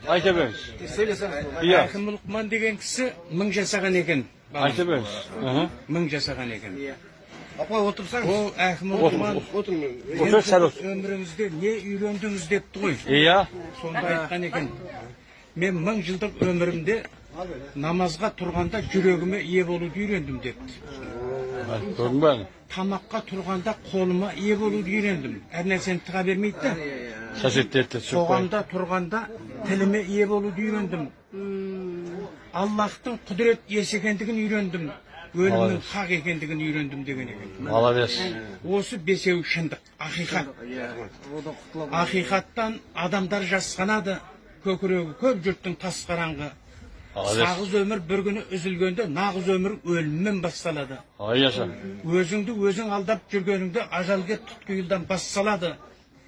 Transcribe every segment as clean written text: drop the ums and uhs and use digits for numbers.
Ayta berіңіз. Söyleseniz. Iya. Akım Lukman деген kişi 1000 жасаған екен. Ayta berіңіз. 1000 жасаған екен. Апа отырсаңыз. Ол Akım Lukman Otur sen otur. ömrіңізде не үйрендіңіз депті ғой. Iya. Сонда айтқан екен. Мен 1000 жылдық өмірімде намазға тұрғанда жүрегіме ие болуды үйрендім депті. Gördün mü beni? Тамаққа тұрғанда қолыма ие болуды үйрендім. Әр нәрсені тыға бермейді де. Ses etti. Соғанда тұрғанда тіліме ие болуды үйрендім. Аллахтың құдірет иесі екендігін үйрендім. Өлімнің хақ екендігін үйрендім деген екен. Молодец. Осы бесеу шындық, ақиқат. Ақиқаттан адамдар жасқанады, көкірегі көп жұрттың тас қараңғы. Сағыз өмір бір күні үзілгенде, нағыз өмір өліммен басталады. Ay yaşa. Өзіңді өзің алдап жүргеніңде ажал кеп тұтқиылдан бас салады.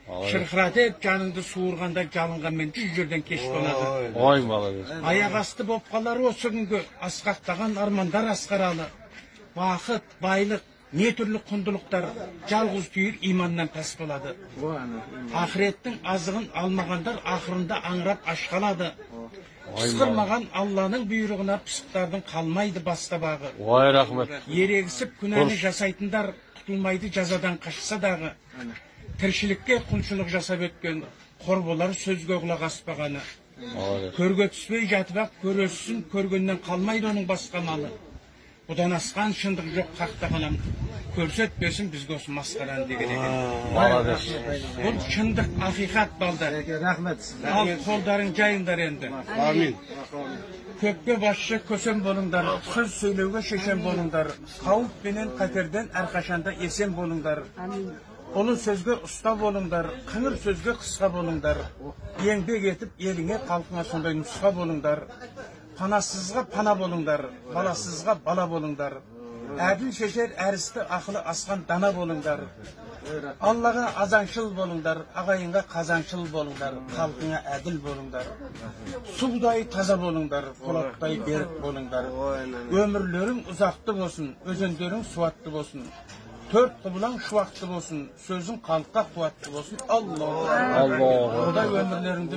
Шырқыратып жаныңды суырғанда жалынғанмен 100 жерден кеш болады. Ay молодец. Аяқ асты боп қалар осы күнгі асқақтаған армандар асқаралы. Бақыт, байлық, не түрлі құндылықтар жалғыз түйір иманнан пәс болады. Ақыреттің азығын алмағандар ақырында аңырап аш қалады. Пысқырмаған Алланың бұйрығына пысықтардың қалмайды бастабағы. Vay rahmet. Ерегісіп күнәні жасайтындар тұтылмайды жазадан қашса дағы. Тіршілікке құлшылық жасап өткен құрбылар сөзге құлақ аспағаны. Көрге түспей жатып ақ көресін көргеннен қалмайды оның басқа малы. Бұдан асқан шындық жоқ қақтағанам. Көрсетпесін бізге осы масқараны деген екен. Бұл шындық ақиқат балдар. Рахмет. Ал қолдарың жайындар енді. Амин. Көпке басшы көсем болыңдар, сөз сөйлеуге шешен болыңдар, қауіп пенен қатерден әрқашанда есен болыңдар. Ұлы сөзге ұста болыңдар, қыңыр сөзге қысқа болыңдар. Еңбек етіп еліңе халқыңа сондай нұсқа болыңдар. Панасызға пана болыңдар, баласызға бала болыңдар. Әділ шешер әрісті ақылы асқан дана болыңдар. Аллаға азаншыл болыңдар, ағайынға қазаншыл болыңдар, халқыңа әділ болыңдар. Судай таза болыңдар, қолаттай берік болыңдар. Өмірлерің ұзақты болсын, өзендерің суатты болсын. Төрт құбылаң шуақты болсын, сөзің халыққа қуатты болсын. Аллах. Құдай өмірлеріңді